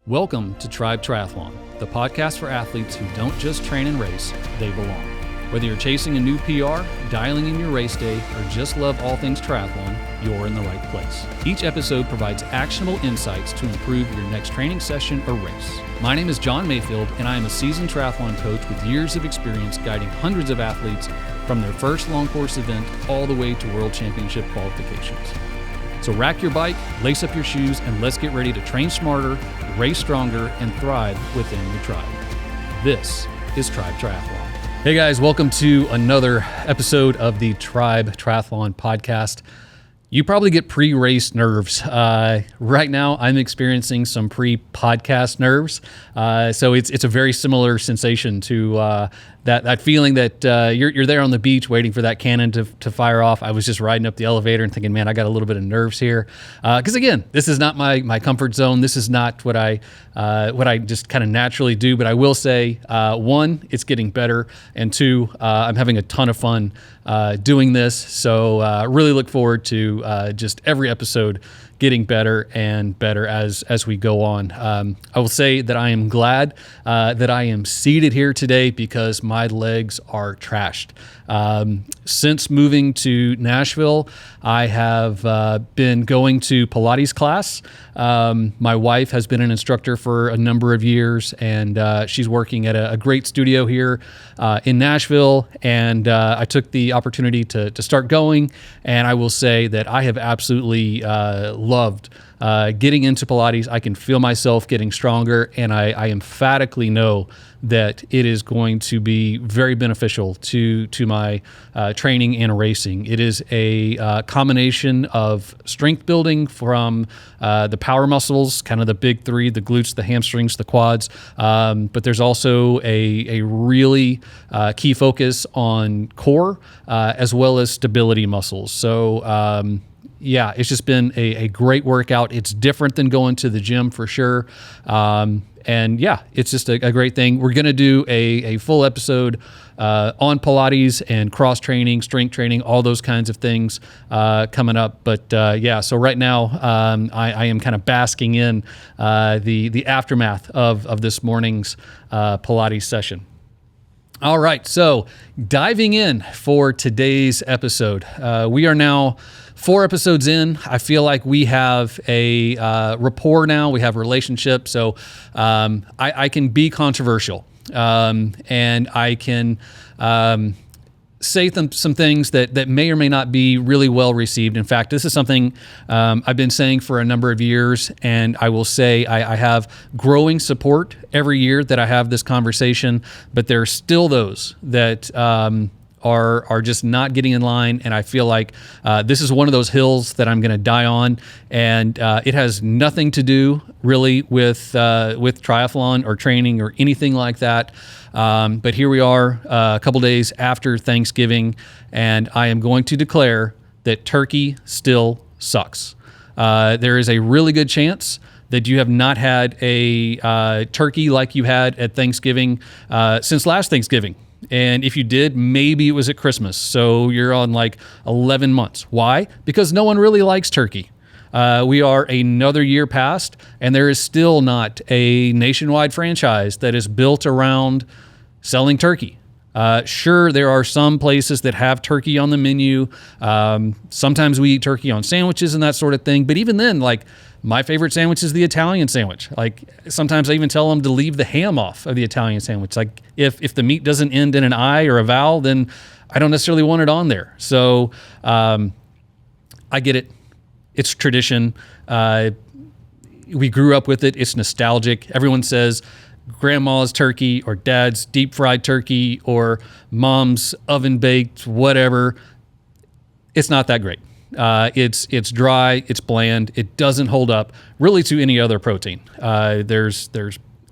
Welcome to Tribe Triathlon, the podcast for athletes who don't just train and race, they belong. Whether you're chasing a new PR, dialing in your race day, or just love all things triathlon, you're in the right place. Each episode provides actionable insights to improve your next training session or race. My name is John Mayfield, and I am a seasoned triathlon coach with years of experience guiding hundreds of athletes from their first long course event all the way to World Championship qualifications. So rack your bike, lace up your shoes, and let's get ready to train smarter, race stronger, and thrive within your tribe. This is Tribe Triathlon. Hey guys, welcome to another episode of the Tribe Triathlon podcast. You probably get pre-race nerves. Right now, I'm experiencing some pre-podcast nerves. So it's a very similar sensation to that feeling that you're there on the beach waiting for that cannon to fire off. I was just riding up the elevator and thinking, man, I got a little bit of nerves here. Because again, this is not my comfort zone. This is not what I just kind of naturally do. But I will say, one, it's getting better, and two, I'm having a ton of fun doing this. So really look forward to just every episode getting better and better as we go on. I will say that I am glad that I am seated here today because my legs are trashed. Since moving to Nashville, I have been going to Pilates class. My wife has been an instructor for a number of years, and she's working at a great studio here in Nashville, and I took the opportunity to start going, and I will say that I have absolutely loved getting into Pilates. I can feel myself getting stronger, and I emphatically know that it is going to be very beneficial to my training and racing. It is a combination of strength building from the power muscles, kind of the big three, the glutes, the hamstrings, the quads, but there's also a really key focus on core as well as stability muscles. So yeah, it's just been a great workout. It's different than going to the gym for sure. And yeah, it's just a great thing. We're going to do a full episode on Pilates and cross training, strength training, all those kinds of things coming up. But yeah, so right now I am kind of basking in the aftermath of this morning's Pilates session. All right, so diving in for today's episode. We are now 4 episodes in. I feel like we have a rapport now. We have a relationship. So I can be controversial, and I can say some things that may or may not be really well received. In fact, this is something I've been saying for a number of years, and I will say I have growing support every year that I have this conversation, but there are still those that are just not getting in line, and I feel like this is one of those hills that I'm going to die on, and it has nothing to do really with triathlon or training or anything like that. But here we are a couple days after Thanksgiving, and I am going to declare that turkey still sucks. There is a really good chance that you have not had a turkey like you had at Thanksgiving since last Thanksgiving. And if you did, maybe it was at Christmas. So you're on like 11 months. Why? Because no one really likes turkey. We are another year past, and there is still not a nationwide franchise that is built around selling turkey. Sure, there are some places that have turkey on the menu. Sometimes we eat turkey on sandwiches and that sort of thing. But even then, like, my favorite sandwich is the Italian sandwich. Like, sometimes I even tell them to leave the ham off of the Italian sandwich. Like, if the meat doesn't end in an I or a vowel, then I don't necessarily want it on there. So I get it. It's tradition. We grew up with it. It's nostalgic. Everyone says grandma's turkey or dad's deep fried turkey or mom's oven baked, whatever. It's not that great. It's dry, it's bland, it doesn't hold up really to any other protein. There's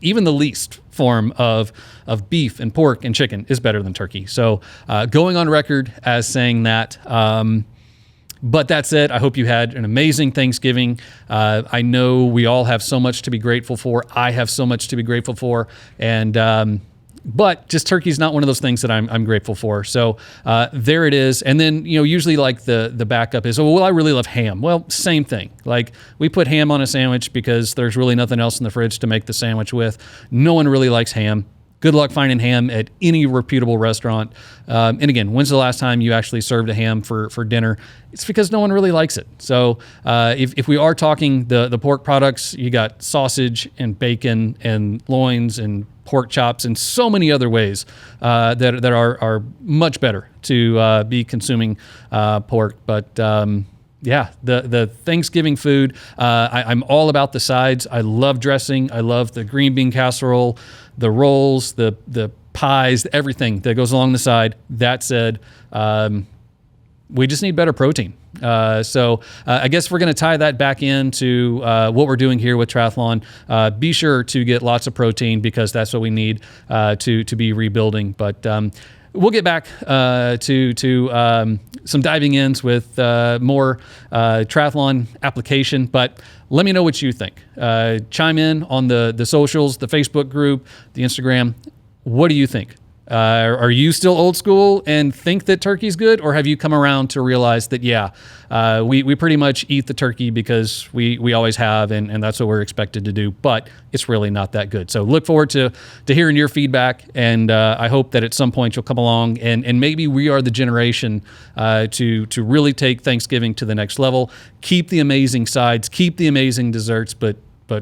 even the least form of beef and pork and chicken is better than turkey. So going on record as saying that. But that said, I hope you had an amazing Thanksgiving. I know we all have so much to be grateful for. I have so much to be grateful for. And But just turkey's not one of those things that I'm grateful for. So there it is. And then, usually like the backup is, oh, well, I really love ham. Well, same thing. Like we put ham on a sandwich because there's really nothing else in the fridge to make the sandwich with. No one really likes ham. Good luck finding ham at any reputable restaurant. And again, when's the last time you actually served a ham for dinner? It's because no one really likes it. So if we are talking the pork products, you got sausage and bacon and loins and pork chops and so many other ways that are much better to be consuming pork. But yeah, the Thanksgiving food, I'm all about the sides. I love dressing. I love the green bean casserole, the rolls, the pies, everything that goes along the side. That said, we just need better protein. So I guess we're going to tie that back into what we're doing here with triathlon. Be sure to get lots of protein because that's what we need to be rebuilding. But we'll get back to some diving ins with more triathlon application. But let me know what you think. Chime in on the socials, the Facebook group, the Instagram. What do you think? Are you still old school and think that turkey's good, or have you come around to realize that, we pretty much eat the turkey because we always have, and that's what we're expected to do, but it's really not that good. So look forward to hearing your feedback, and I hope that at some point you'll come along, and maybe we are the generation to really take Thanksgiving to the next level, keep the amazing sides, keep the amazing desserts, but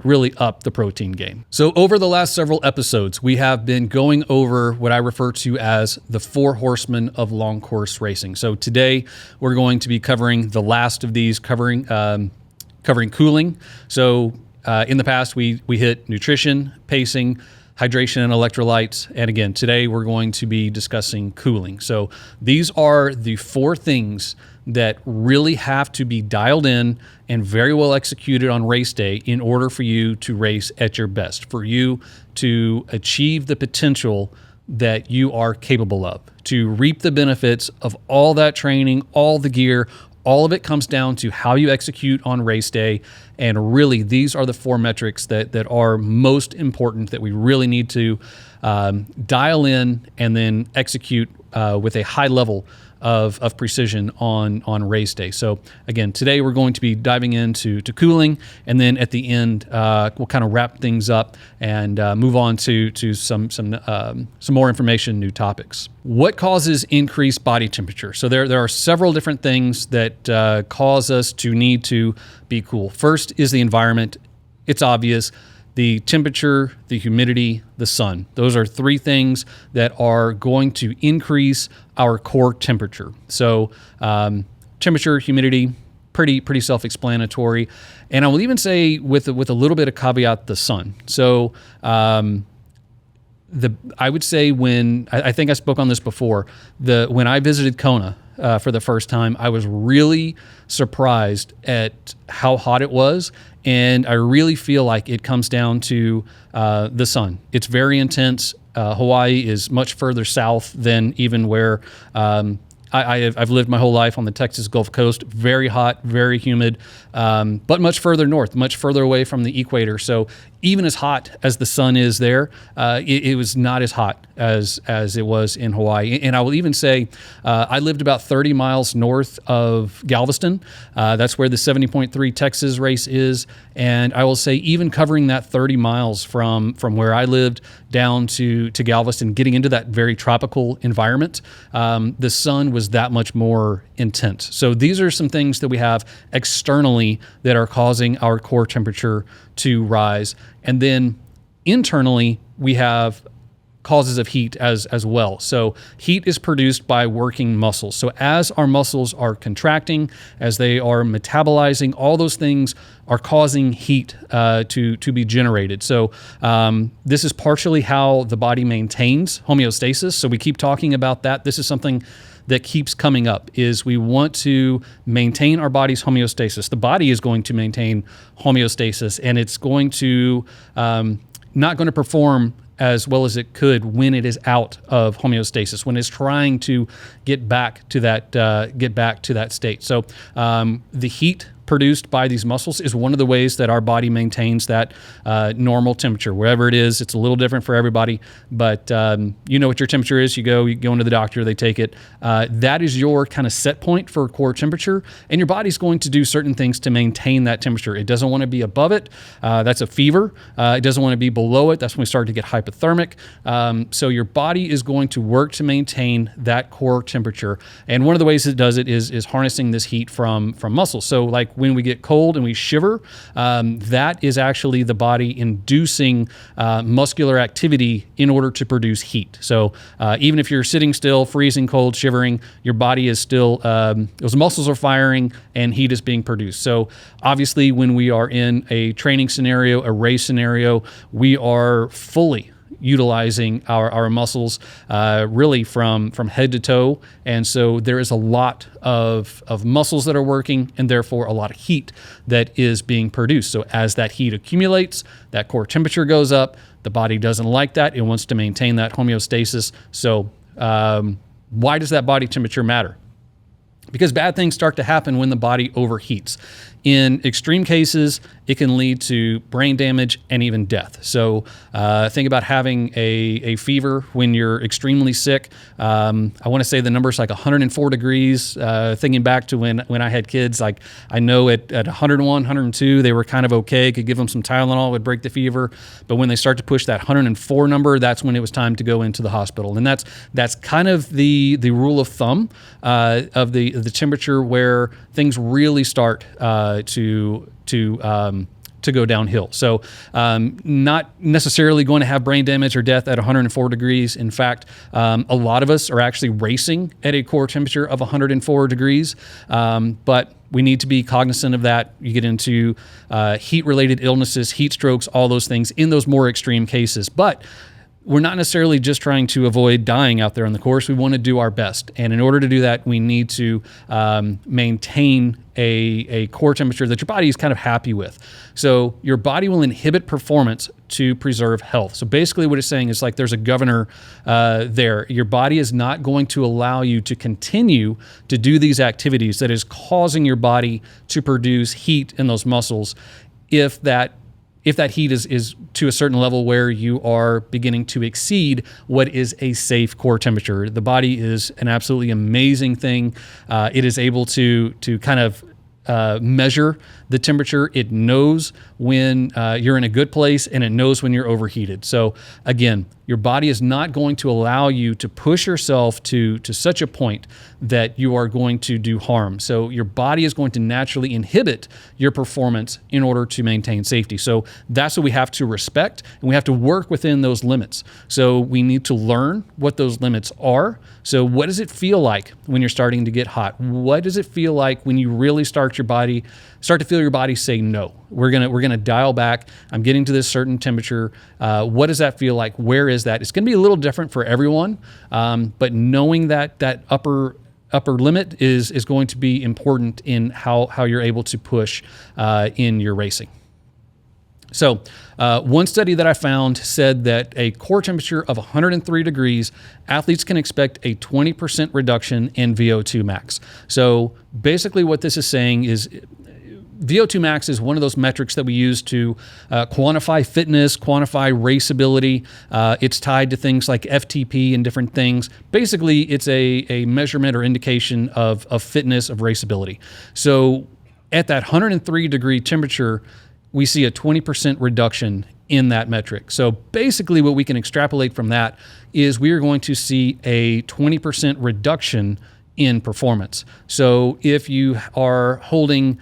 really up the protein game. So over the last several episodes, we have been going over what I refer to as the 4 horsemen of long course racing. So today we're going to be covering the last of these, covering cooling. So in the past, we hit nutrition, pacing, hydration, and electrolytes. And again, today we're going to be discussing cooling. So these are the 4 things that really have to be dialed in and very well executed on race day in order for you to race at your best, for you to achieve the potential that you are capable of, to reap the benefits of all that training, all the gear. All of it comes down to how you execute on race day. And really, these are the 4 metrics that are most important that we really need to dial in and then execute with a high level of precision on race day. So again, today we're going to be diving into cooling, and then at the end we'll kind of wrap things up and move on to some more information, new topics. What causes increased body temperature? So there are several different things that cause us to need to be cool. First is the environment. It's obvious. The temperature, the humidity, the sun. Those are 3 things that are going to increase our core temperature. So temperature, humidity, pretty self-explanatory. And I will even say with a little bit of caveat, the sun. So I would say I think I spoke on this before, when I visited Kona for the first time, I was really surprised at how hot it was. And I really feel like it comes down to the sun. It's very intense. Hawaii is much further south than even where I've lived my whole life on the Texas Gulf Coast. Very hot, very humid, but much further north, much further away from the equator. So even as hot as the sun is there, it was not as hot as it was in Hawaii. And I will even say I lived about 30 miles north of Galveston. That's where the 70.3 Texas race is. And I will say even covering that 30 miles from where I lived down to Galveston, getting into that very tropical environment, the sun was that much more intense. So these are some things that we have externally that are causing our core temperature to rise. And then internally, we have causes of heat as well. So heat is produced by working muscles. So as our muscles are contracting, as they are metabolizing, all those things are causing heat to be generated. So this is partially how the body maintains homeostasis. So we keep talking about that. This is something that keeps coming up, is we want to maintain our body's homeostasis. The body is going to maintain homeostasis, and it's going to not going to perform as well as it could when it is out of homeostasis, when it's trying to get back to that state. So the heat produced by these muscles is one of the ways that our body maintains that normal temperature. Wherever it is, it's a little different for everybody, but you know what your temperature is. You go into the doctor, they take it. That is your kind of set point for core temperature, and your body's going to do certain things to maintain that temperature. It doesn't want to be above it. That's a fever. It doesn't want to be below it. That's when we start to get hypothermic. So your body is going to work to maintain that core temperature. And one of the ways it does it is harnessing this heat from muscles. So like when we get cold and we shiver, that is actually the body inducing muscular activity in order to produce heat. So even if you're sitting still, freezing cold, shivering, your body is still, those muscles are firing and heat is being produced. So obviously when we are in a training scenario, a race scenario, we are fully utilizing our muscles really from head to toe. And so there is a lot of muscles that are working, and therefore a lot of heat that is being produced. So as that heat accumulates, that core temperature goes up. The body doesn't like that. It wants to maintain that homeostasis. So why does that body temperature matter? Because bad things start to happen when the body overheats. In extreme cases, it can lead to brain damage and even death. So think about having a fever when you're extremely sick. I want to say the number's like 104 degrees. Thinking back to when I had kids, like I know at 101, 102, they were kind of okay. Could give them some Tylenol, would break the fever. But when they start to push that 104 number, that's when it was time to go into the hospital. And that's kind of the rule of thumb of the temperature where things really start to go downhill. So not necessarily going to have brain damage or death at 104 degrees. In fact, a lot of us are actually racing at a core temperature of 104 degrees, but we need to be cognizant of that. You get into heat-related illnesses, heat strokes, all those things in those more extreme cases. But we're not necessarily just trying to avoid dying out there on the course. We want to do our best. And in order to do that, we need to maintain a core temperature that your body is kind of happy with. So your body will inhibit performance to preserve health. So basically what it's saying is like there's a governor there. Your body is not going to allow you to continue to do these activities that is causing your body to produce heat in those muscles if that heat is to a certain level where you are beginning to exceed what is a safe core temperature. The body is an absolutely amazing thing. It is able to kind of measure the temperature. It knows when you're in a good place, and it knows when you're overheated. So again, your body is not going to allow you to push yourself to such a point that you are going to do harm. So your body is going to naturally inhibit your performance in order to maintain safety. So that's what we have to respect, and we have to work within those limits. So we need to learn what those limits are. So what does it feel like when you're starting to get hot? What does it feel like when you really start to feel your body say, no, we're gonna dial back. I'm getting to this certain temperature. What does that feel like? Where is that? It's gonna be a little different for everyone, but knowing that upper limit is going to be important in how you're able to push in your racing. So one study that I found said that a core temperature of 103 degrees, athletes can expect a 20% reduction in VO2 max. So basically what this is saying is VO2 max is one of those metrics that we use to quantify fitness, quantify raceability. It's tied to things like FTP and different things. Basically, it's a measurement or indication of fitness, of raceability. So at that 103 degree temperature, we see a 20% reduction in that metric. So basically what we can extrapolate from that is we are going to see a 20% reduction in performance. So if you are holding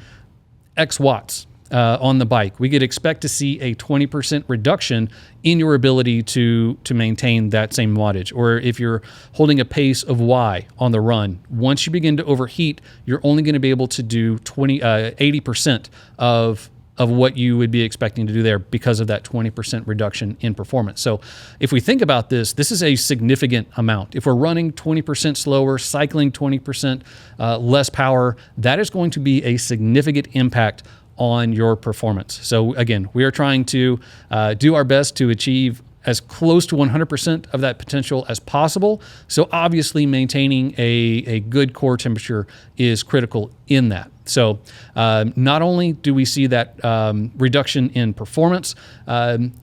X watts on the bike, we could expect to see a 20% reduction in your ability to maintain that same wattage. Or if you're holding a pace of Y on the run, once you begin to overheat, you're only going to be able to do 80% of what you would be expecting to do there because of that 20% reduction in performance. So if we think about this is a significant amount. If we're running 20% slower, cycling 20% less power, that is going to be a significant impact on your performance. So again, we are trying to do our best to achieve as close to 100% of that potential as possible. So obviously maintaining a good core temperature is critical in that. So not only do we see that reduction in performance,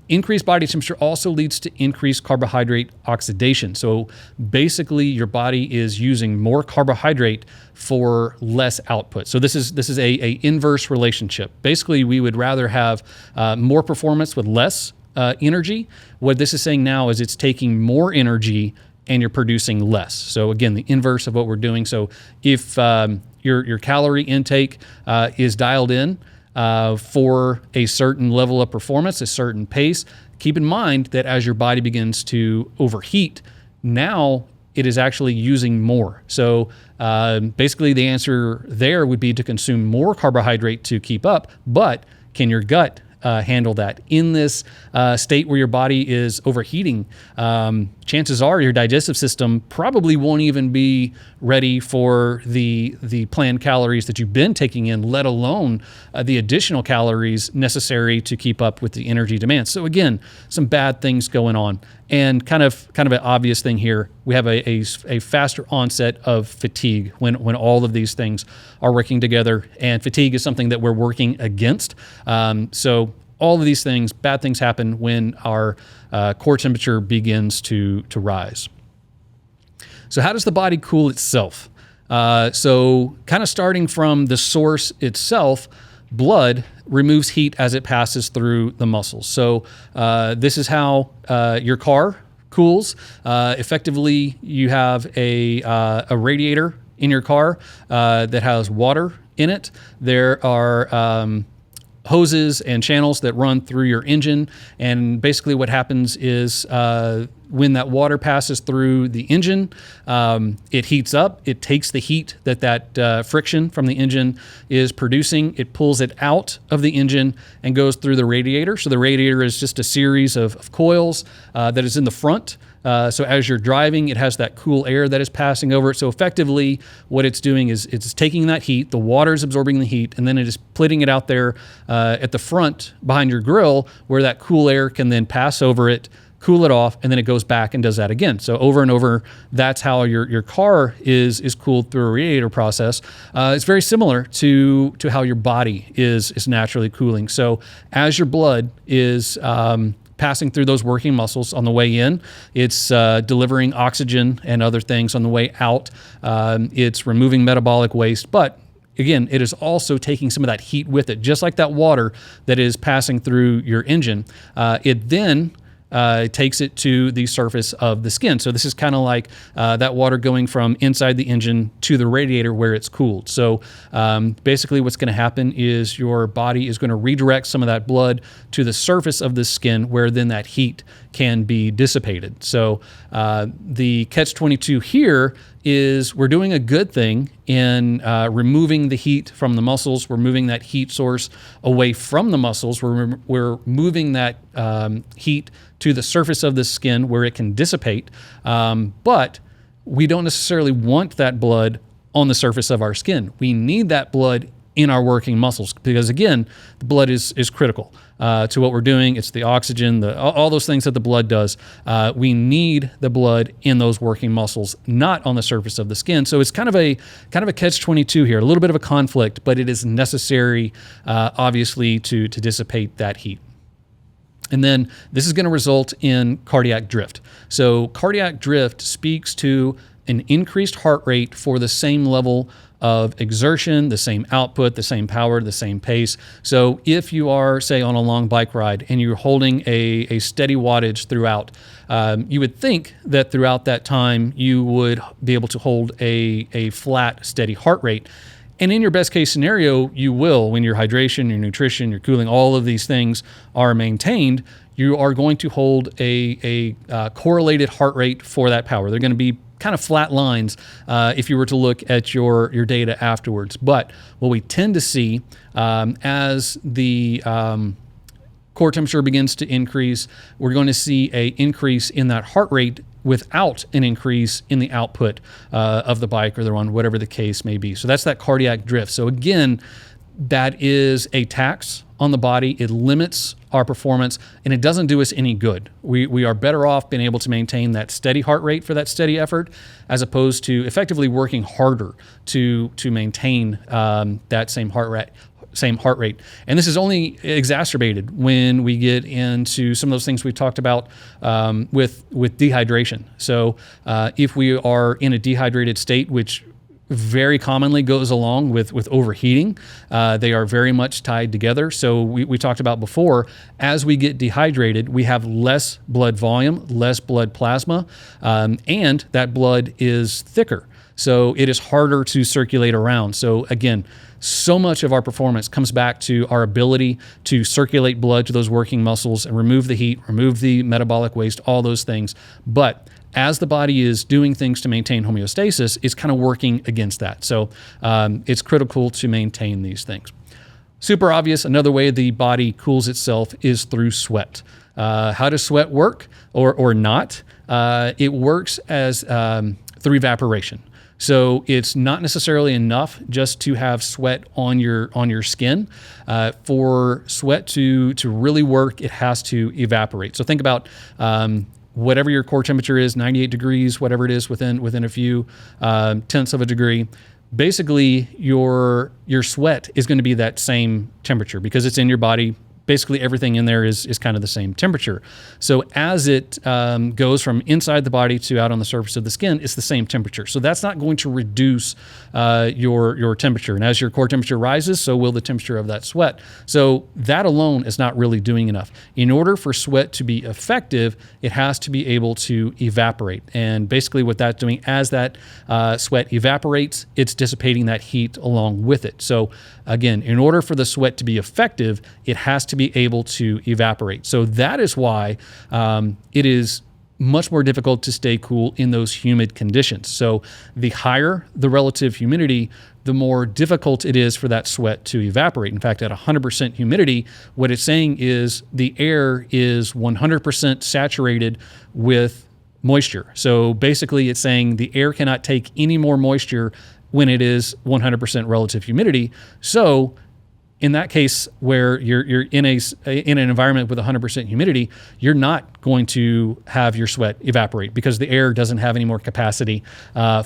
increased body temperature also leads to increased carbohydrate oxidation. So basically your body is using more carbohydrate for less output. So this is a inverse relationship. Basically, we would rather have more performance with less energy. What this is saying now is it's taking more energy and you're producing less. So again, the inverse of what we're doing. So if your calorie intake is dialed in for a certain level of performance, a certain pace, keep in mind that as your body begins to overheat, now it is actually using more. So basically the answer there would be to consume more carbohydrate to keep up, but can your gut handle that? In this state where your body is overheating, chances are your digestive system probably won't even be ready for the planned calories that you've been taking in, let alone the additional calories necessary to keep up with the energy demand. So again, some bad things going on. And kind of an obvious thing here, we have a faster onset of fatigue when all of these things are working together. And fatigue is something that we're working against. So all of these things, bad things happen when our core temperature begins to rise. So how does the body cool itself? So kind of starting from the source itself, blood removes heat as it passes through the muscles. So this is how your car cools. Effectively, you have a radiator in your car that has water in it. There are hoses and channels that run through your engine, and basically what happens is when that water passes through the engine, it heats up. It takes the heat that friction from the engine is producing, it pulls it out of the engine and goes through the radiator. So the radiator is just a series of coils that is in the front. So as you're driving, it has that cool air that is passing over it. So effectively, what it's doing is it's taking that heat, the water is absorbing the heat, and then it is putting it out there at the front behind your grill, where that cool air can then pass over it, cool it off, and then it goes back and does that again. So over and over, that's how your car is cooled through a radiator process. It's very similar to how your body is naturally cooling. So as your blood is passing through those working muscles on the way in, it's delivering oxygen and other things on the way out. It's removing metabolic waste, but again, it is also taking some of that heat with it, just like that water that is passing through your engine. It then takes it to the surface of the skin. So this is kind of like that water going from inside the engine to the radiator where it's cooled. So basically what's going to happen is your body is going to redirect some of that blood to the surface of the skin, where then that heat can be dissipated. So the catch-22 here is we're doing a good thing in removing the heat from the muscles. We're moving that heat source away from the muscles. We're moving that heat to the surface of the skin where it can dissipate. But we don't necessarily want that blood on the surface of our skin. We need that blood in our working muscles, because again, the blood is critical to what we're doing. It's the oxygen, all those things that the blood does. We need the blood in those working muscles, not on the surface of the skin. So it's kind of a catch-22 here, a little bit of a conflict, but it is necessary, obviously, to dissipate that heat. And then this is going to result in cardiac drift. So cardiac drift speaks to an increased heart rate for the same level of exertion, the same output, the same power, the same pace. So if you are, say, on a long bike ride and you're holding a steady wattage throughout, you would think that throughout that time you would be able to hold a flat, steady heart rate. And in your best case scenario, you will, when your hydration, your nutrition, your cooling, all of these things are maintained, you are going to hold a correlated heart rate for that power. They're going to be kind of flat lines if you were to look at your data afterwards. But what we tend to see as the core temperature begins to increase, we're going to see an increase in that heart rate without an increase in the output of the bike or the run, whatever the case may be. So that's that cardiac drift. So again, that is a tax on the body. It limits our performance, and it doesn't do us any good. We are better off being able to maintain that steady heart rate for that steady effort, as opposed to effectively working harder to maintain that same heart rate. And this is only exacerbated when we get into some of those things we've talked about with dehydration. So if we are in a dehydrated state, which very commonly goes along with overheating. They are very much tied together. So we talked about before, as we get dehydrated, we have less blood volume, less blood plasma, and that blood is thicker. So it is harder to circulate around. So again, so much of our performance comes back to our ability to circulate blood to those working muscles and remove the heat, remove the metabolic waste, all those things. But as the body is doing things to maintain homeostasis, it's kind of working against that. So it's critical to maintain these things. Super obvious, another way the body cools itself is through sweat. How does sweat work or not? It works as through evaporation. So it's not necessarily enough just to have sweat on your skin. For sweat to really work, it has to evaporate. So think about whatever your core temperature is, 98 degrees, whatever it is within a few tenths of a degree. Basically, your sweat is going to be that same temperature because it's in your body. Basically, everything in there is kind of the same temperature. So as it goes from inside the body to out on the surface of the skin, it's the same temperature. So that's not going to reduce your temperature. And as your core temperature rises, so will the temperature of that sweat. So that alone is not really doing enough. In order for sweat to be effective, it has to be able to evaporate. And basically what that's doing, as that sweat evaporates, it's dissipating that heat along with it. So again, in order for the sweat to be effective, it has to be able to evaporate. So that is why it is much more difficult to stay cool in those humid conditions. So the higher the relative humidity, the more difficult it is for that sweat to evaporate. In fact, at 100% humidity, what it's saying is the air is 100% saturated with moisture. So basically it's saying the air cannot take any more moisture when it is 100% relative humidity. So in that case, where you're in an environment with 100% humidity, you're not going to have your sweat evaporate because the air doesn't have any more capacity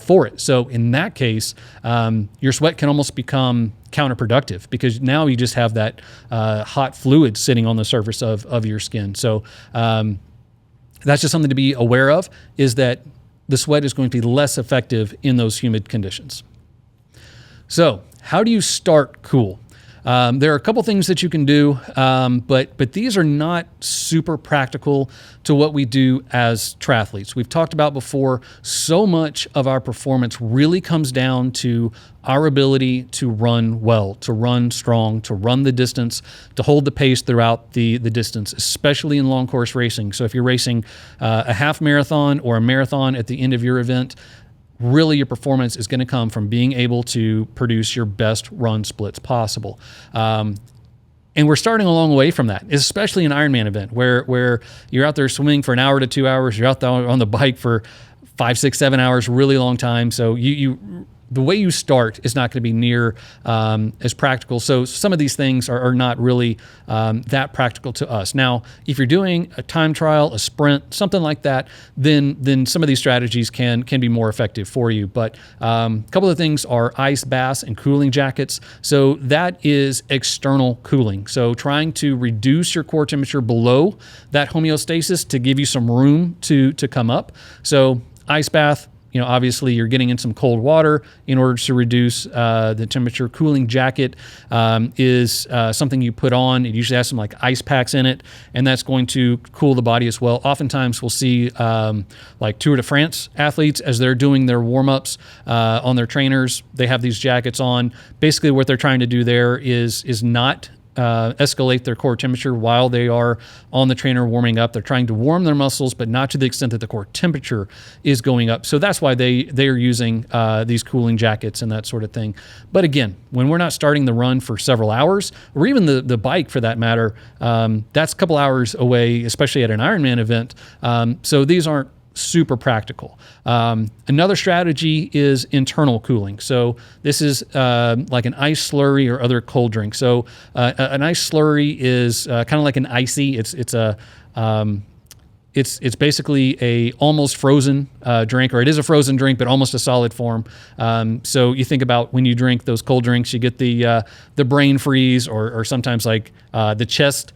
for it. So in that case, your sweat can almost become counterproductive because now you just have that hot fluid sitting on the surface of your skin. So that's just something to be aware of, is that the sweat is going to be less effective in those humid conditions. So how do you start cool? There are a couple things that you can do, but these are not super practical to what we do as triathletes. We've talked about before, so much of our performance really comes down to our ability to run well, to run strong, to run the distance, to hold the pace throughout the distance, especially in long course racing. So if you're racing a half marathon or a marathon at the end of your event, really your performance is going to come from being able to produce your best run splits possible. And we're starting a long way from that, especially an Ironman event where you're out there swimming for an hour to 2 hours, you're out there on the bike for 5, 6, 7 hours, really long time. So the way you start is not going to be near as practical. So some of these things are not really that practical to us. Now, if you're doing a time trial, a sprint, something like that, then some of these strategies can be more effective for you. But a couple of things are ice baths and cooling jackets. So that is external cooling. So trying to reduce your core temperature below that homeostasis to give you some room to come up. So ice bath, obviously you're getting in some cold water in order to reduce the temperature. Cooling jacket is something you put on. It usually has some like ice packs in it, and that's going to cool the body as well. Oftentimes we'll see like Tour de France athletes, as they're doing their warm-ups on their trainers, they have these jackets on. Basically what they're trying to do there is not escalate their core temperature while they are on the trainer warming up. They're trying to warm their muscles, but not to the extent that the core temperature is going up. So that's why they are using these cooling jackets and that sort of thing. But again, when we're not starting the run for several hours, or even the bike for that matter, that's a couple hours away, especially at an Ironman event. So these aren't super practical. Another strategy is internal cooling. So this is like an ice slurry or other cold drink. So an ice slurry is kind of like an icy. It's basically a almost frozen drink, or it is a frozen drink, but almost a solid form. So you think about when you drink those cold drinks, you get the brain freeze, or sometimes like the chest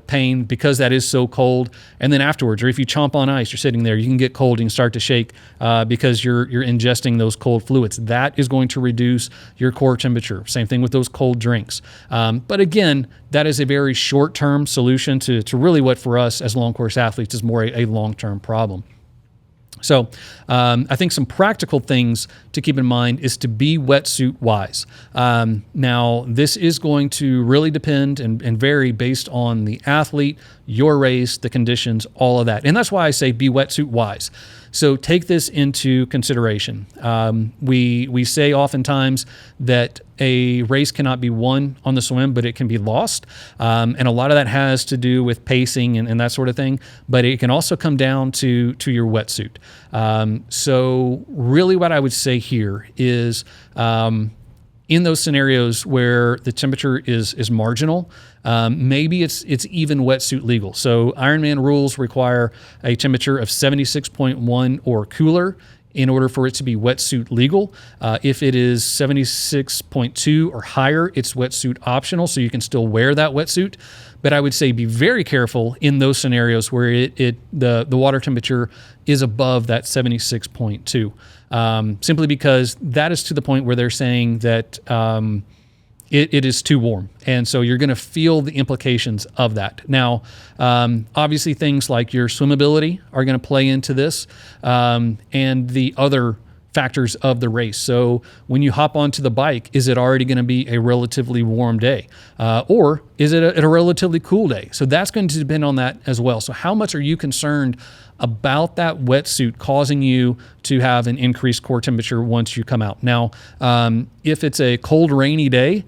pain because that is so cold. And then afterwards, or if you chomp on ice, you're sitting there, you can get cold and start to shake because you're ingesting those cold fluids. That is going to reduce your core temperature. Same thing with those cold drinks. But again, that is a very short-term solution to really what for us as long course athletes is more a long-term problem. So I think some practical things to keep in mind is to be wetsuit wise. Now, this is going to really depend and vary based on the athlete, your race, the conditions, all of that. And that's why I say be wetsuit wise. So take this into consideration. We say oftentimes that a race cannot be won on the swim, but it can be lost. And a lot of that has to do with pacing and that sort of thing, but it can also come down to your wetsuit. So really what I would say here is in those scenarios where the temperature is marginal, maybe it's even wetsuit legal. So Ironman rules require a temperature of 76.1 or cooler in order for it to be wetsuit legal. If it is 76.2 or higher, it's wetsuit optional, so you can still wear that wetsuit. But I would say be very careful in those scenarios where the water temperature is above that 76.2, simply because that is to the point where they're saying that it is too warm. And so you're going to feel the implications of that. Now, obviously things like your swimmability are going to play into this, and the other factors of the race. So when you hop onto the bike, is it already going to be a relatively warm day? Or is it a relatively cool day? So that's going to depend on that as well. So how much are you concerned about that wetsuit causing you to have an increased core temperature once you come out? Now, if it's a cold, rainy day,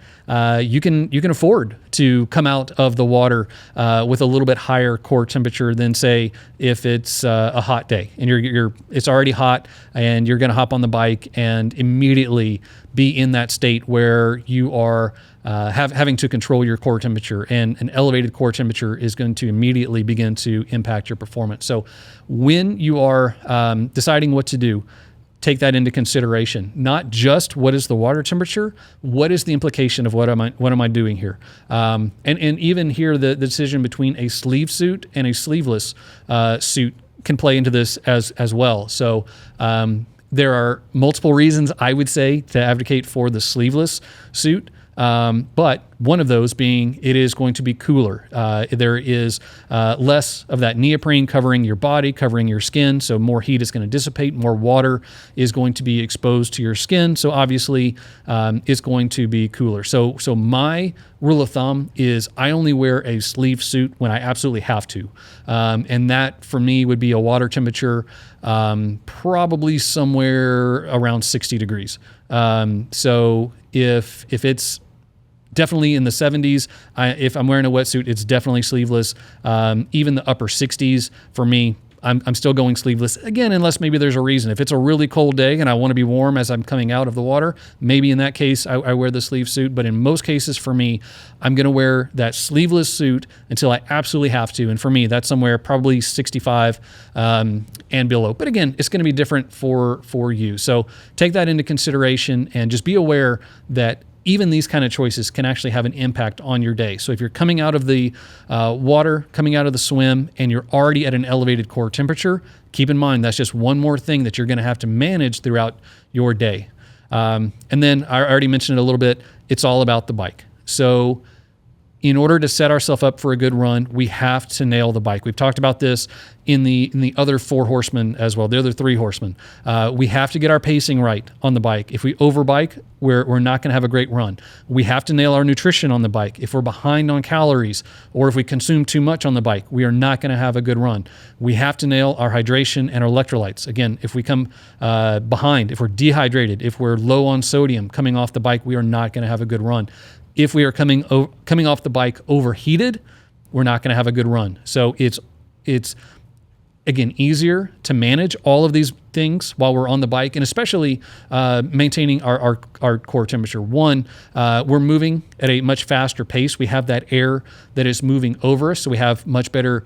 you can afford to come out of the water with a little bit higher core temperature than, say, if it's a hot day and it's already hot and you're going to hop on the bike and immediately be in that state where you are having to control your core temperature, and an elevated core temperature is going to immediately begin to impact your performance. So when you are deciding what to do, take that into consideration. Not just what is the water temperature, what is the implication of what am I doing here? And even here, the decision between a sleeve suit and a sleeveless suit can play into this as well. So there are multiple reasons I would say to advocate for the sleeveless suit. But one of those being it is going to be cooler. There is less of that neoprene covering your body, covering your skin, so more heat is going to dissipate, more water is going to be exposed to your skin, so obviously it's going to be cooler. So my rule of thumb is I only wear a sleeve suit when I absolutely have to, and that for me would be a water temperature probably somewhere around 60 degrees. So if it's definitely in the 70s. If I'm wearing a wetsuit, it's definitely sleeveless. Even the upper 60s for me, I'm still going sleeveless. Again, unless maybe there's a reason. If it's a really cold day and I want to be warm as I'm coming out of the water, maybe in that case I wear the sleeve suit. But in most cases for me, I'm going to wear that sleeveless suit until I absolutely have to. And for me, that's somewhere probably 65 and below. But again, it's going to be different for you. So take that into consideration and just be aware that even these kind of choices can actually have an impact on your day. So if you're coming out of the water, coming out of the swim, and you're already at an elevated core temperature, keep in mind that's just one more thing that you're going to have to manage throughout your day. And then I already mentioned it a little bit, it's all about the bike. So in order to set ourselves up for a good run, we have to nail the bike. We've talked about this in the other 4 horsemen as well, the other 3 horsemen. We have to get our pacing right on the bike. If we overbike, we're not going to have a great run. We have to nail our nutrition on the bike. If we're behind on calories or if we consume too much on the bike, we are not going to have a good run. We have to nail our hydration and our electrolytes. Again, if we come behind, if we're dehydrated, if we're low on sodium coming off the bike, we are not going to have a good run. If we are coming off the bike overheated, we're not going to have a good run. So it's again, easier to manage all of these things while we're on the bike, and especially maintaining our core temperature. One, we're moving at a much faster pace. We have that air that is moving over us, so we have much better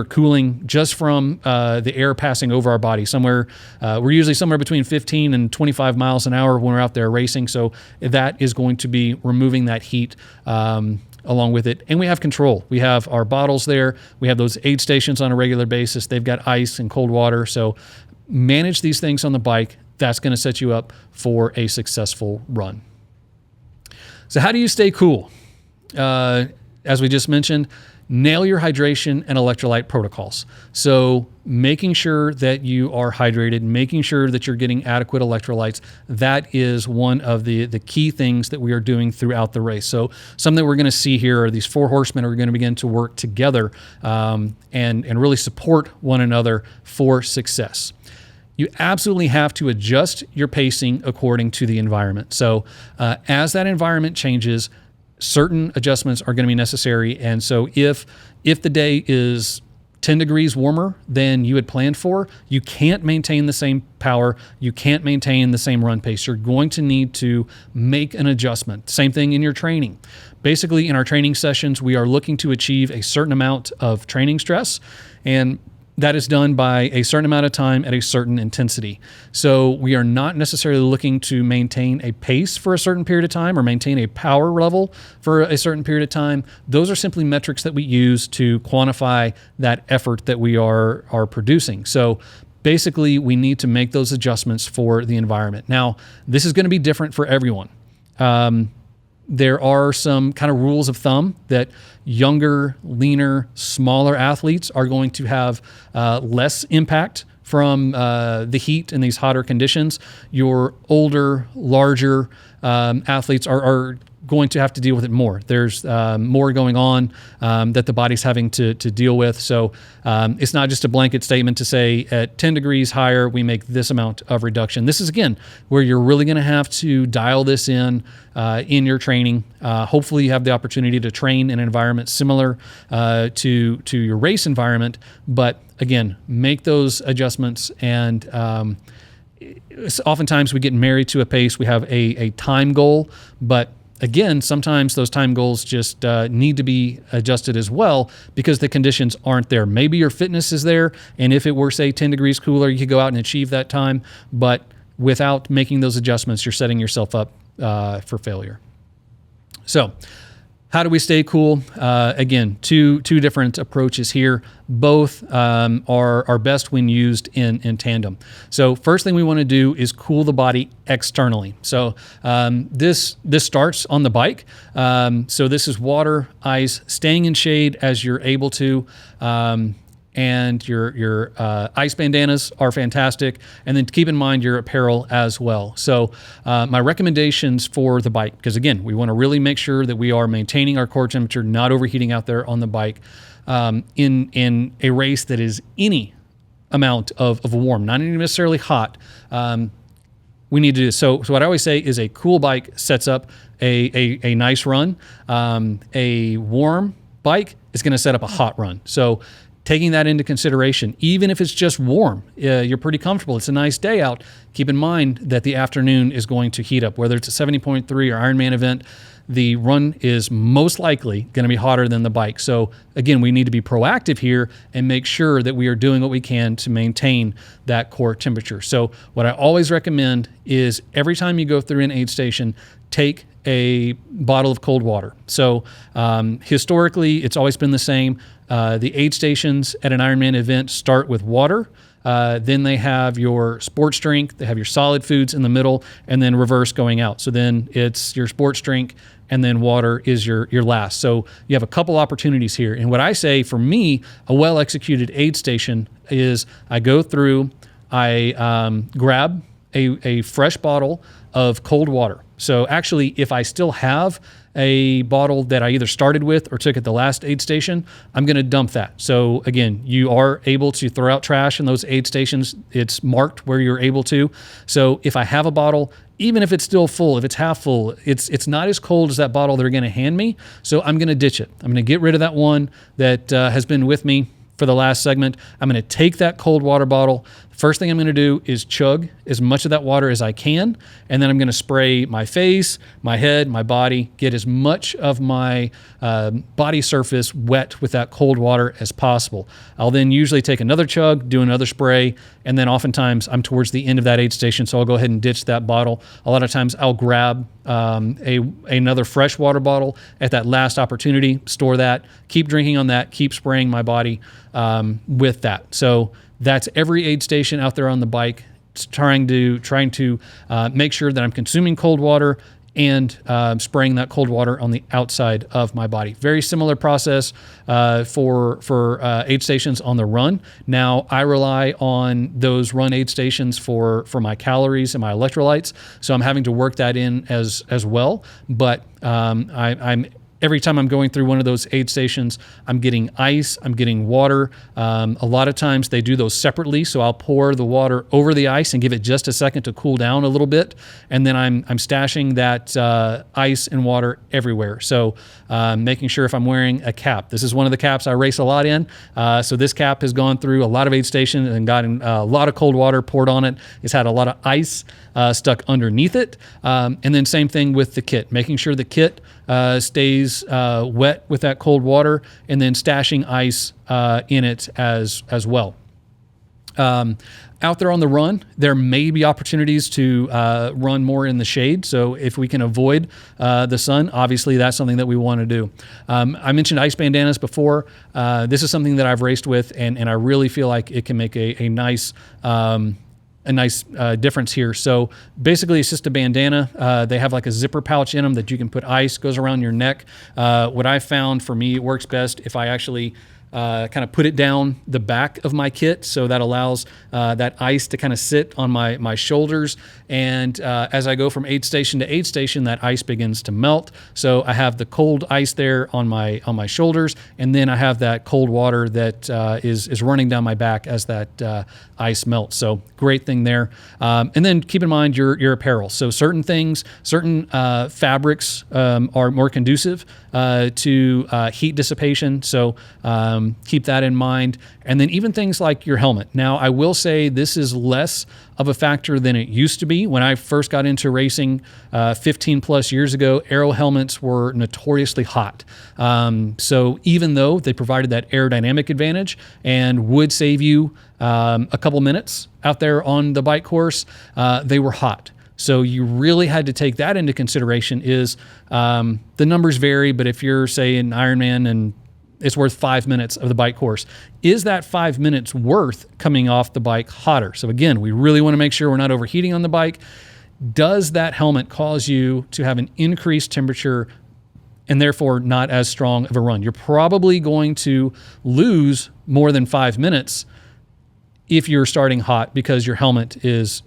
cooling just from the air passing over our body. We're usually somewhere between 15 and 25 miles an hour when we're out there racing, so that is going to be removing that heat along with it. And we have control. We have our bottles there. We have those aid stations on a regular basis. They've got ice and cold water. So manage these things on the bike. That's going to set you up for a successful run. So how do you stay cool? As we just mentioned, nail your hydration and electrolyte protocols. So making sure that you are hydrated, making sure that you're getting adequate electrolytes, that is one of the key things that we are doing throughout the race. So something that we're going to see here are these 4 horsemen are going to begin to work together and really support one another for success. You absolutely have to adjust your pacing according to the environment. So as that environment changes, certain adjustments are going to be necessary. And so if the day is 10 degrees warmer than you had planned for, you can't maintain the same power. You can't maintain the same run pace. You're going to need to make an adjustment. Same thing in your training. Basically, in our training sessions, we are looking to achieve a certain amount of training stress, and that is done by a certain amount of time at a certain intensity. So we are not necessarily looking to maintain a pace for a certain period of time or maintain a power level for a certain period of time. Those are simply metrics that we use to quantify that effort that we are producing. So basically, we need to make those adjustments for the environment. Now, this is going to be different for everyone. There are some kind of rules of thumb that younger, leaner, smaller athletes are going to have less impact from the heat in these hotter conditions. Your older, larger athletes are going to have to deal with it more. There's more going on that the body's having to deal with. So it's not just a blanket statement to say at 10 degrees higher, we make this amount of reduction. This is, again, where you're really going to have to dial this in your training. Hopefully you have the opportunity to train in an environment similar to your race environment. But again, make those adjustments. And oftentimes we get married to a pace. We have a time goal, but again, sometimes those time goals just need to be adjusted as well because the conditions aren't there. Maybe your fitness is there, and if it were, say, 10 degrees cooler, you could go out and achieve that time. But without making those adjustments, you're setting yourself up for failure. So how do we stay cool? Again, two different approaches here. Both are best when used in tandem. So first thing we want to do is cool the body externally. So this starts on the bike. So this is water, ice, staying in shade as you're able to. And your ice bandanas are fantastic. And then keep in mind your apparel as well. So my recommendations for the bike, because again, we want to really make sure that we are maintaining our core temperature, not overheating out there on the bike in a race that is any amount of warm, not even necessarily hot. We need to do this. So what I always say is a cool bike sets up a nice run. A warm bike is going to set up a hot run. So taking that into consideration, even if it's just warm, you're pretty comfortable. It's a nice day out. Keep in mind that the afternoon is going to heat up. Whether it's a 70.3 or Ironman event, the run is most likely going to be hotter than the bike. So again, we need to be proactive here and make sure that we are doing what we can to maintain that core temperature. So what I always recommend is every time you go through an aid station, take a bottle of cold water. So historically, it's always been the same. The aid stations at an Ironman event start with water. Then they have your sports drink, they have your solid foods in the middle, and then reverse going out. So then it's your sports drink, and then water is your last. So you have a couple opportunities here. And what I say, for me, a well-executed aid station is I go through, I grab a fresh bottle of cold water. So actually, if I still have a bottle that I either started with or took at the last aid station, I'm going to dump that. So again, you are able to throw out trash in those aid stations. It's marked where you're able to. So if I have a bottle, even if it's still full, if it's half full, it's not as cold as that bottle they're going to hand me. So I'm going to ditch it. I'm going to get rid of that one that has been with me for the last segment. I'm going to take that cold water bottle. First thing I'm going to do is chug as much of that water as I can, and then I'm going to spray my face, my head, my body, get as much of my body surface wet with that cold water as possible. I'll then usually take another chug, do another spray, and then oftentimes I'm towards the end of that aid station, so I'll go ahead and ditch that bottle. A lot of times I'll grab another fresh water bottle at that last opportunity, store that, keep drinking on that, keep spraying my body with that. So that's every aid station out there on the bike, trying to make sure that I'm consuming cold water and spraying that cold water on the outside of my body. Very similar process for aid stations on the run. Now, I rely on those run aid stations for my calories and my electrolytes, so I'm having to work that in as well. But I'm every time I'm going through one of those aid stations, I'm getting ice, I'm getting water. A lot of times they do those separately, so I'll pour the water over the ice and give it just a second to cool down a little bit, and then I'm stashing that ice and water everywhere. So making sure if I'm wearing a cap, this is one of the caps I race a lot in, so this cap has gone through a lot of aid stations and gotten a lot of cold water poured on it. It's had a lot of ice stuck underneath it, and then same thing with the kit, making sure the kit stays wet with that cold water, and then stashing ice in it as well. Out there on the run, there may be opportunities to run more in the shade. So if we can avoid the sun, obviously that's something that we want to do. I mentioned ice bandanas before. This is something that I've raced with, and I really feel like it can make a nice difference here. So basically it's just a bandana. They have like a zipper pouch in them that you can put ice, goes around your neck. What I found for me, it works best if I actually kind of put it down the back of my kit, so that allows that ice to kind of sit on my shoulders, and as I go from aid station to aid station, that ice begins to melt. So I have the cold ice there on my shoulders, and then I have that cold water that is running down my back as that ice melts. So great thing there. And then keep in mind your apparel. So certain fabrics are more conducive to heat dissipation. So keep that in mind. And then even things like your helmet. Now, I will say this is less of a factor than it used to be. When I first got into racing 15 plus years ago, aero helmets were notoriously hot. So even though they provided that aerodynamic advantage and would save you a couple minutes out there on the bike course, they were hot. So you really had to take that into consideration. Is the numbers vary, but if you're, say, an Ironman and it's worth 5 minutes of the bike course, is that 5 minutes worth coming off the bike hotter? So again, we really want to make sure we're not overheating on the bike. Does that helmet cause you to have an increased temperature and therefore not as strong of a run? You're probably going to lose more than 5 minutes if you're starting hot, because your helmet is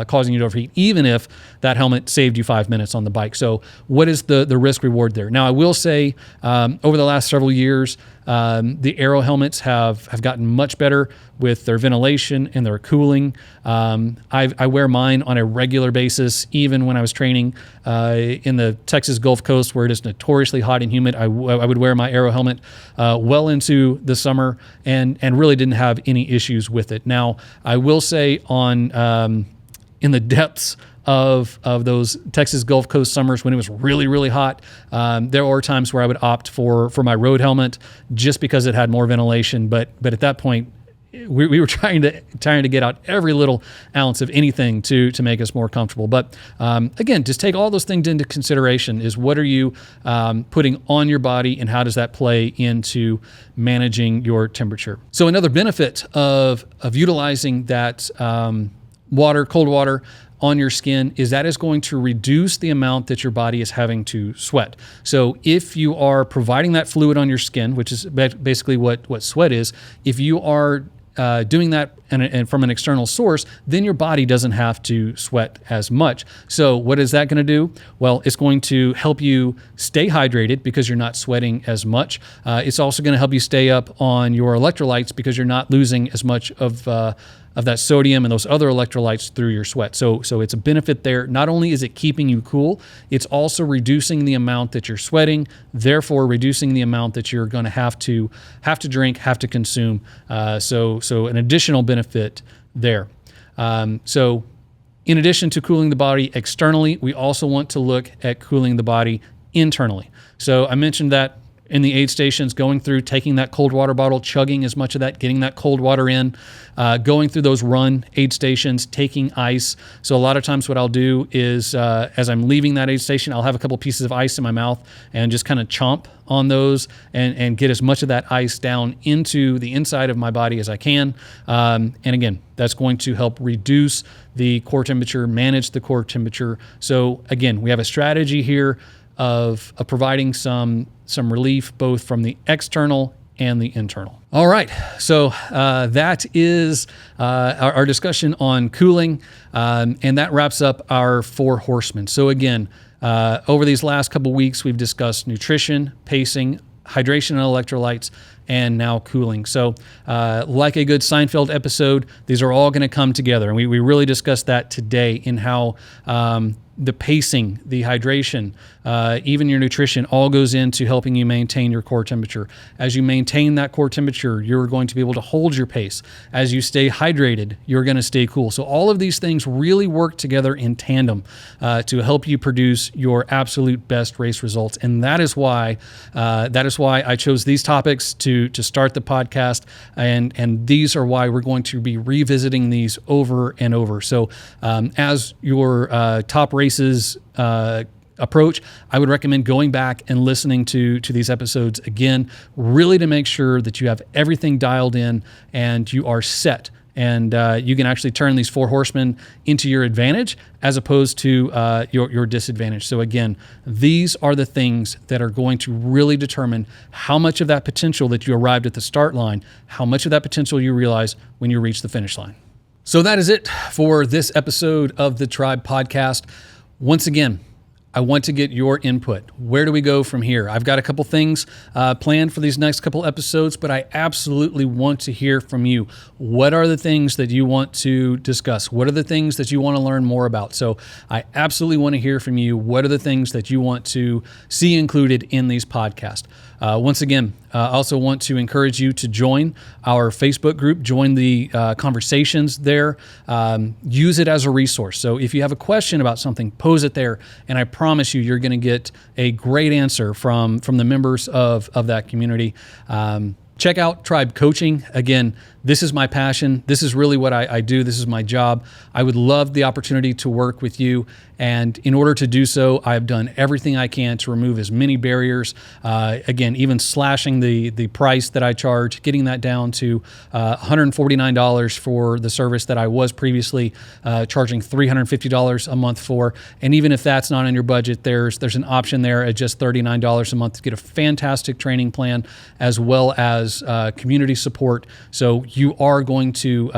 causing you to overheat, even if that helmet saved you 5 minutes on the bike. So what is the risk reward there? Now, I will say over the last several years, the aero helmets have gotten much better with their ventilation and their cooling. I wear mine on a regular basis, even when I was training in the Texas Gulf Coast, where it is notoriously hot and humid. I would wear my aero helmet well into the summer and really didn't have any issues with it. Now, I will say in the depths of those Texas Gulf Coast summers when it was really, really hot, there were times where I would opt for my road helmet just because it had more ventilation. But at that point, we were trying to get out every little ounce of anything to make us more comfortable. But again, just take all those things into consideration. Is what are you putting on your body, and how does that play into managing your temperature? So another benefit of utilizing that cold water on your skin is that is going to reduce the amount that your body is having to sweat. So if you are providing that fluid on your skin, which is basically what sweat is, if you are doing that and from an external source, then your body doesn't have to sweat as much. So what is that going to do? Well, it's going to help you stay hydrated because you're not sweating as much. It's also going to help you stay up on your electrolytes because you're not losing as much of of that sodium and those other electrolytes through your sweat. So it's a benefit there. Not only is it keeping you cool, it's also reducing the amount that you're sweating, therefore reducing the amount that you're going to have to drink, have to consume. So an additional benefit there. So in addition to cooling the body externally, we also want to look at cooling the body internally. So I mentioned that in the aid stations, going through, taking that cold water bottle, chugging as much of that, getting that cold water in, going through those run aid stations, taking ice. So a lot of times what I'll do is as I'm leaving that aid station, I'll have a couple pieces of ice in my mouth and just kind of chomp on those and get as much of that ice down into the inside of my body as I can. And again, that's going to help reduce the core temperature, manage the core temperature. So again, we have a strategy here of providing some relief both from the external and the internal. All right, so that is our discussion on cooling, and that wraps up our 4 horsemen. So again, over these last couple weeks, we've discussed nutrition, pacing, hydration and electrolytes, and now cooling. So like a good Seinfeld episode, these are all going to come together. And we really discussed that today in how the pacing, the hydration, even your nutrition all goes into helping you maintain your core temperature. As you maintain that core temperature, you're going to be able to hold your pace. As you stay hydrated, you're going to stay cool. So all of these things really work together in tandem to help you produce your absolute best race results. And that is why I chose these topics to start the podcast. And these are why we're going to be revisiting these over and over. So as your top races approach, I would recommend going back and listening to these episodes again, really to make sure that you have everything dialed in and you are set. And you can actually turn these 4 horsemen into your advantage as opposed to your disadvantage. So again, these are the things that are going to really determine how much of that potential that you arrived at the start line, how much of that potential you realize when you reach the finish line. So that is it for this episode of the Tribe Podcast. Once again, I want to get your input. Where do we go from here? I've got a couple things planned for these next couple episodes, but I absolutely want to hear from you. What are the things that you want to discuss? What are the things that you want to learn more about? So I absolutely want to hear from you. What are the things that you want to see included in these podcasts? Once again, I also want to encourage you to join our Facebook group, join the conversations there, use it as a resource. So if you have a question about something, pose it there, and I promise you're going to get a great answer from the members of that community. Check out Tribe Coaching. Again, this is my passion. This is really what I do. This is my job. I would love the opportunity to work with you. And in order to do so, I've done everything I can to remove as many barriers. Again, even slashing the price that I charge, getting that down to $149 for the service that I was previously charging $350 a month for. And even if that's not in your budget, there's an option there at just $39 a month to get a fantastic training plan as well as community support. So you are going to,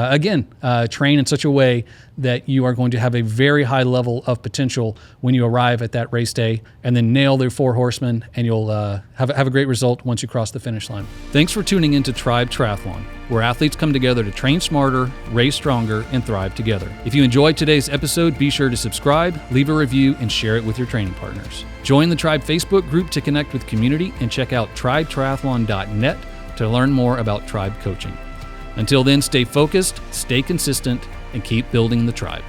train in such a way that you are going to have a very high level of potential when you arrive at that race day, and then nail the 4 horsemen, and you'll have a great result once you cross the finish line. Thanks for tuning into Tribe Triathlon, where athletes come together to train smarter, race stronger, and thrive together. If you enjoyed today's episode, be sure to subscribe, leave a review, and share it with your training partners. Join the Tribe Facebook group to connect with community, and check out tribetriathlon.net to learn more about Tribe coaching. Until then, stay focused, stay consistent, and keep building the tribe.